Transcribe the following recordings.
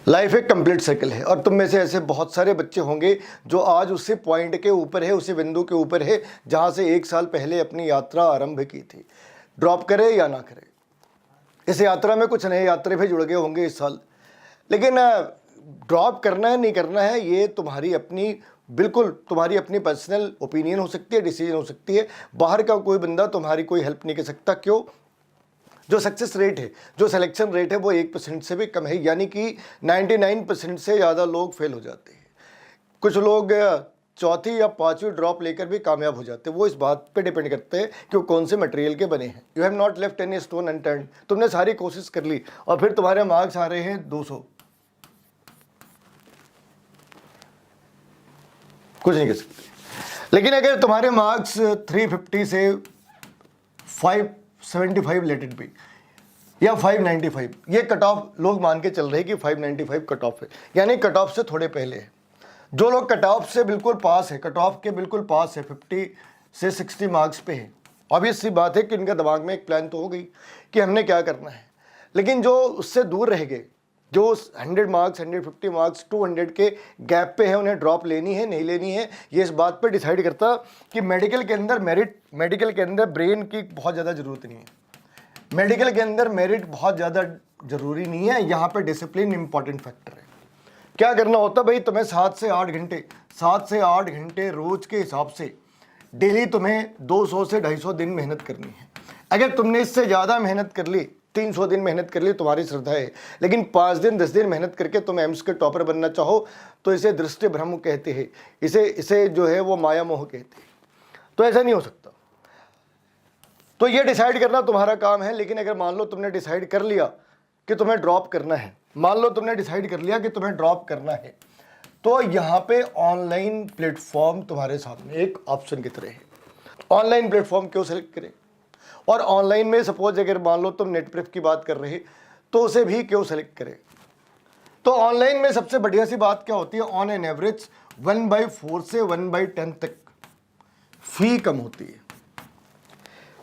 Life एक complete cycle है और तुम में से ऐसे बहुत सारे बच्चे होंगे जो आज उसी पॉइंट के ऊपर है, उसी बिंदु के ऊपर है जहां से 1 साल पहले अपनी यात्रा आरंभ की थी। ड्रॉप करे या ना करे, इस यात्रा में कुछ नए यात्री भी जुड़ गए होंगे इस साल। लेकिन ड्रॉप करना है नहीं करना है ये तुम्हारी अपनी पर्सनल ओपिनियन हो सकती है, डिसीजन हो सकती है। बाहर का कोई बंदा तुम्हारी कोई हेल्प नहीं कर सकता। क्यों? जो सक्सेस रेट है, जो सिलेक्शन रेट है वो 1% से भी कम है, यानी कि 99% से ज़्यादा लोग फेल हो जाते हैं। कुछ लोग चौथी या पांचवी ड्रॉप लेकर भी कामयाब हो जाते हैं। वो इस बात पे डिपेंड करते हैं कि वो कौन से मटेरियल के बने हैं। You have not left any stone unturned. तुमने सारी कोशिश कर ली और फिर तुम्हारे मार्क्स आ रहे हैं 200, कुछ नहीं कर सकते। लेकिन अगर तुम्हारे मार्क्स 350 से 575 लेट इट बी या 595, ये कट ऑफ लोग मान के चल रहे हैं कि 595 कट ऑफ है, यानी कट ऑफ से थोड़े पहले है। जो लोग कट ऑफ से बिल्कुल पास है, कट ऑफ के बिल्कुल पास है, 50 से 60 मार्क्स पे है, ऑब्वियस सी बात है कि इनका दिमाग में एक प्लान तो हो गई कि हमने क्या करना है। लेकिन जो उससे दूर रह गए, जो 100 मार्क्स, 150 मार्क्स, 200 के गैप पे है, उन्हें ड्रॉप लेनी है नहीं लेनी है, ये इस बात पे डिसाइड करता कि मेडिकल के अंदर मेडिकल के अंदर ब्रेन की बहुत ज़्यादा ज़रूरत नहीं है। मेडिकल के अंदर मेरिट बहुत ज़्यादा ज़रूरी नहीं है। यहाँ पे डिसिप्लिन इंपॉर्टेंट फैक्टर है। क्या करना होता भाई, तुम्हें 7 से 8 घंटे रोज के हिसाब से डेली तुम्हें 200 से 250 दिन मेहनत करनी है। अगर तुमने इससे ज़्यादा मेहनत कर ली, 300 दिन मेहनत कर ली, तुम्हारी श्रद्धा है। लेकिन 5 दिन 10 दिन मेहनत करके तुम एम्स के टॉपर बनना चाहो तो इसे दृष्टि भ्रम कहते हैं, इसे जो है वो माया मोह कहते हैं। तो ऐसा नहीं हो सकता। तो ये डिसाइड करना तुम्हारा काम है। लेकिन अगर मान लो तुमने डिसाइड कर लिया कि तुम्हें ड्रॉप करना है, तो यहाँ पे ऑनलाइन प्लेटफॉर्म तुम्हारे सामने एक ऑप्शन की तरह है। ऑनलाइन प्लेटफॉर्म क्यों सेलेक्ट करें? और ऑनलाइन में सपोज अगर मान लो तुम नेट प्रेप की बात कर रहे तो उसे भी क्यों सेलेक्ट करें? तो ऑनलाइन में सबसे बढ़िया सी बात क्या होती है, ऑन एन एवरेज 1/4 से 1/10 तक फी कम होती है।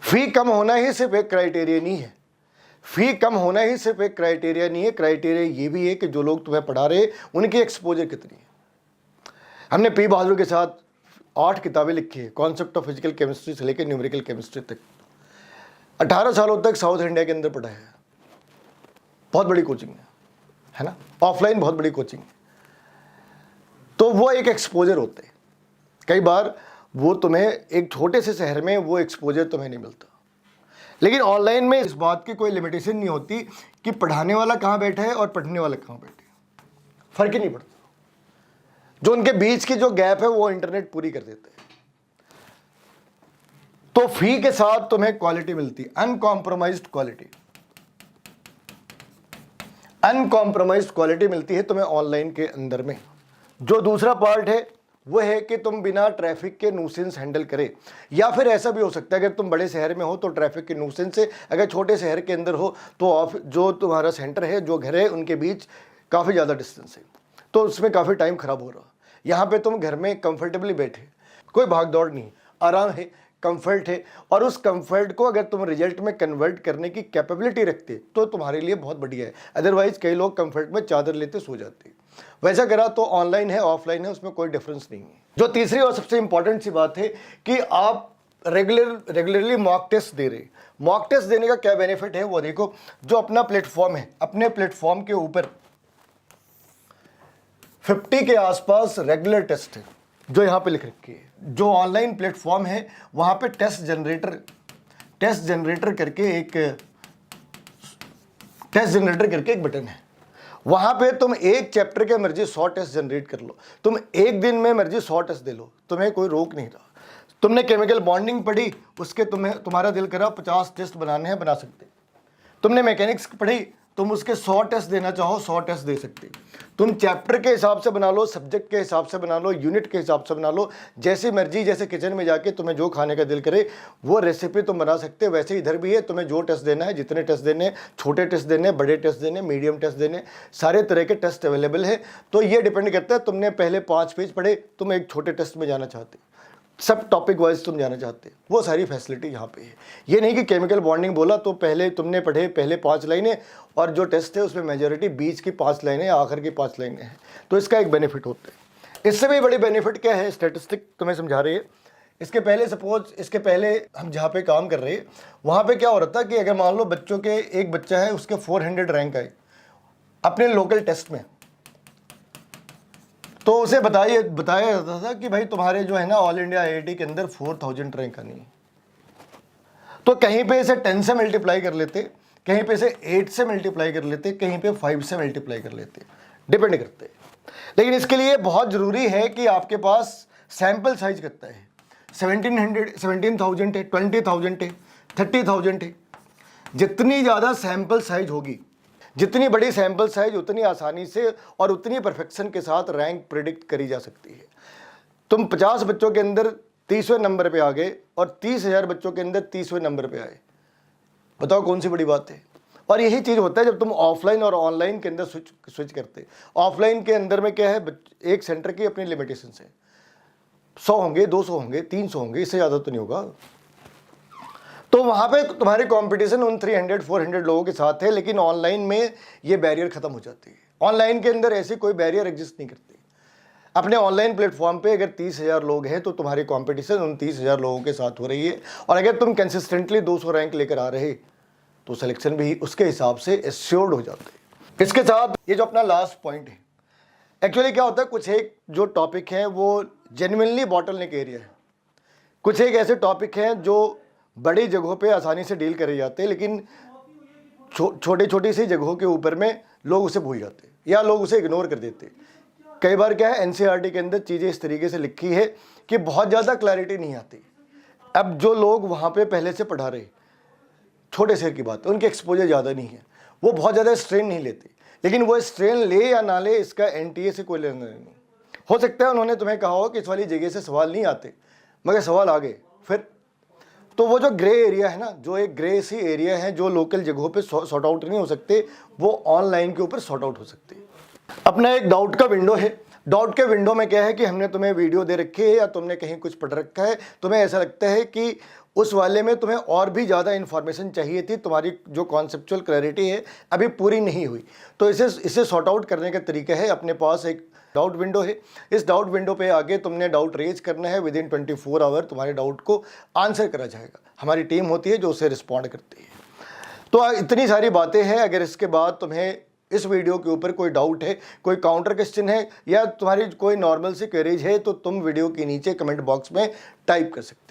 फी कम होना ही सिर्फ एक क्राइटेरिया नहीं है। क्राइटेरिया ये भी है कि जो लोग तुम्हें पढ़ा रहे उनकी एक्सपोजर कितनी है। हमने पी बहादुर के साथ 8 किताबें लिखी है, कॉन्सेप्ट ऑफ फिजिकल केमिस्ट्री से लेकर न्यूमेरिकल केमिस्ट्री तक। 18 सालों तक साउथ इंडिया के अंदर पढ़ा है। बहुत बड़ी कोचिंग है ना, ऑफलाइन बहुत बड़ी कोचिंग। तो वो एक एक्सपोजर होते हैं। कई बार वो तुम्हें एक छोटे से शहर में वो एक्सपोजर तुम्हें नहीं मिलता। लेकिन ऑनलाइन में इस बात की कोई लिमिटेशन नहीं होती कि पढ़ाने वाला कहाँ बैठा है और पढ़ने वाला कहाँ बैठे है, फर्क ही नहीं पड़ता। जो उनके बीच की जो गैप है वो इंटरनेट पूरी कर देता है। तो फी के साथ तुम्हें क्वालिटी मिलती है, अनकॉम्प्रोमाइज्ड क्वालिटी मिलती है तुम्हें ऑनलाइन के अंदर में। जो दूसरा पार्ट है वो है कि तुम बिना ट्रैफिक के न्यूसेंस हैंडल करें। या फिर ऐसा भी हो सकता है अगर तुम बड़े शहर में हो तो ट्रैफिक के न्यूसेंस से, अगर छोटे शहर के अंदर हो तो जो तुम्हारा सेंटर है, जो घर है, उनके बीच काफ़ी ज़्यादा डिस्टेंस है, तो उसमें काफ़ी टाइम खराब हो रहा। यहाँ पे तुम घर में कंफर्टेबली बैठे, कोई भाग दौड़ नहीं, आराम है, कंफर्ट है। और उस कंफर्ट को अगर तुम रिजल्ट में कन्वर्ट करने की कैपेबिलिटी रखते तो तुम्हारे लिए बहुत बढ़िया है। अदरवाइज कई लोग कंफर्ट में चादर लेते सो जाते। वैसा करा तो ऑनलाइन है ऑफलाइन है उसमें कोई डिफरेंस नहीं है। जो तीसरी और सबसे इंपॉर्टेंट सी बात है कि आप रेगुलरली मॉक टेस्ट दे रहे। मॉक टेस्ट देने का क्या बेनिफिट है वो देखो। जो अपना प्लेटफॉर्म है, अपने प्लेटफॉर्म के ऊपर 50 के आसपास रेगुलर टेस्ट है जो यहाँ पे लिख रखी है। जो ऑनलाइन प्लेटफॉर्म है वहाँ पे टेस्ट जनरेटर करके एक बटन है। वहाँ पे तुम एक चैप्टर के मर्जी 100 टेस्ट जनरेट कर लो, तुम एक दिन में मर्जी 100 टेस्ट दे लो, तुम्हें कोई रोक नहीं रहा। तुमने केमिकल बॉन्डिंग पढ़ी, उसके तुम्हारा दिल करा 50 टेस्ट बनाने हैं, बना सकते। तुमने मैकेनिक्स पढ़ी, तुम उसके 100 टेस्ट देना चाहो 100 टेस्ट दे सकते। तुम चैप्टर के हिसाब से बना लो, सब्जेक्ट के हिसाब से बना लो, यूनिट के हिसाब से बना लो, जैसी मर्जी, जैसे किचन में जाके तुम्हें जो खाने का दिल करे वो रेसिपी तुम बना सकते। वैसे इधर भी है, तुम्हें जो टेस्ट देना है, जितने टेस्ट देने, छोटे टेस्ट देने, बड़े टेस्ट देने, मीडियम टेस्ट देने, सारे तरह के टेस्ट अवेलेबल है। तो ये डिपेंड करता है, तुमने पहले 5 पेज पढ़े, तुम एक छोटे टेस्ट में जाना चाहते सब टॉपिक वाइज तुम जाना चाहते हो, वो सारी फैसिलिटी यहाँ पे है। ये नहीं कि केमिकल बॉन्डिंग बोला तो पहले तुमने पढ़े पहले 5 लाइनें और जो टेस्ट है उसमें मेजॉरिटी बीच की 5 लाइनें आखिर की 5 लाइनें हैं, तो इसका एक बेनिफिट होता है। इससे भी बड़ी बेनिफिट क्या है, स्टैटिस्टिक तुम्हें समझा रही है। इसके पहले सपोज इसके पहले हम जहाँ पे काम कर रहे हैं वहाँ पे क्या हो रहा था कि अगर मान लो बच्चों के एक बच्चा है उसके 400 रैंक आए अपने लोकल टेस्ट में, तो उसे बताया जाता था कि भाई तुम्हारे जो है ना ऑल इंडिया आईआईटी के अंदर 4000 रैंक आनी है। तो कहीं पे इसे 10 से मल्टीप्लाई कर लेते, कहीं पे इसे 8 से मल्टीप्लाई कर लेते, कहीं पे 5 से मल्टीप्लाई कर लेते, डिपेंड करते। लेकिन इसके लिए बहुत ज़रूरी है कि आपके पास सैम्पल साइज कितना है, 17,000 है, 20,000 है, 30,000 है। जितनी ज़्यादा सैम्पल साइज होगी, जितनी बड़ी सैंपल साइज उतनी आसानी से और उतनी परफेक्शन के साथ रैंक प्रिडिक्ट करी जा सकती है। तुम 50 बच्चों के अंदर 30वें नंबर पे आ गए और 30,000 बच्चों के अंदर 30वें नंबर पे आए, बताओ कौन सी बड़ी बात है। और यही चीज़ होता है जब तुम ऑफलाइन और ऑनलाइन के अंदर स्विच करते। ऑफलाइन के अंदर में क्या है, एक सेंटर की अपनी लिमिटेशन है, 100 होंगे, 200 होंगे, 300 होंगे, इससे ज़्यादा तो नहीं होगा। तो वहाँ पे तुम्हारी कंपटीशन उन 300-400 लोगों के साथ है, लेकिन ऑनलाइन में ये बैरियर खत्म हो जाती है। ऑनलाइन के अंदर ऐसी कोई बैरियर एग्जिस्ट नहीं करती। अपने ऑनलाइन प्लेटफॉर्म पे अगर 30,000 लोग हैं तो तुम्हारी कंपटीशन उन 30,000 लोगों के साथ हो रही है, और अगर तुम कंसिस्टेंटली 200 रैंक लेकर आ रहे तो सिलेक्शन भी उसके हिसाब से एश्योर्ड हो जाते हैं। इसके साथ ये जो अपना लास्ट पॉइंट है, एक्चुअली क्या होता है, कुछ एक जो टॉपिक है वो जेन्युइनली बॉटलनेक एरिया है, कुछ एक ऐसे टॉपिक हैं जो बड़ी जगहों पे आसानी से डील करे जाते हैं, लेकिन छोटी छोटी सी जगहों के ऊपर में लोग उसे भूल जाते या लोग उसे इग्नोर कर देते। कई बार क्या है, एनसीईआरटी के अंदर चीज़ें इस तरीके से लिखी है कि बहुत ज़्यादा क्लैरिटी नहीं आती। अब जो लोग वहाँ पे पहले से पढ़ा रहे, छोटे शहर की बात है, उनके एक्सपोजर ज़्यादा नहीं है, वो बहुत ज़्यादा स्ट्रेन नहीं लेते। लेकिन वो स्ट्रेन ले या ना ले, इसका एनटीए से कोई लेना नहीं। हो सकता है उन्होंने तुम्हें कहा हो कि इस वाली जगह से सवाल नहीं आते, मगर सवाल आ गए, फिर तो वो जो ग्रे एरिया है ना, जो एक ग्रे सी एरिया है जो लोकल जगहों पे सॉर्ट आउट नहीं हो सकते, वो ऑनलाइन के ऊपर सॉर्ट आउट हो सकते हैं। अपना एक डाउट का विंडो है। डाउट के विंडो में क्या है कि हमने तुम्हें वीडियो दे रखी है या तुमने कहीं कुछ पढ़ रखा है, तुम्हें ऐसा लगता है कि उस वाले में तुम्हें और भी ज़्यादा इन्फॉर्मेशन चाहिए थी, तुम्हारी जो कॉन्सेप्चुअल क्लैरिटी है अभी पूरी नहीं हुई, तो इसे सॉर्ट आउट करने का तरीका है, अपने पास एक डाउट विंडो है। इस डाउट विंडो पे आगे तुमने डाउट रेज करना है, विद इन 24 आवर तुम्हारे डाउट को आंसर करा जाएगा। हमारी टीम होती है जो उसे रिस्पॉन्ड करती है। तो इतनी सारी बातें हैं। अगर इसके बाद तुम्हें इस वीडियो के ऊपर कोई डाउट है, कोई काउंटर क्वेश्चन है, या तुम्हारी कोई नॉर्मल सी क्वेरीज है, तो तुम वीडियो के नीचे कमेंट बॉक्स में टाइप कर सकते हो।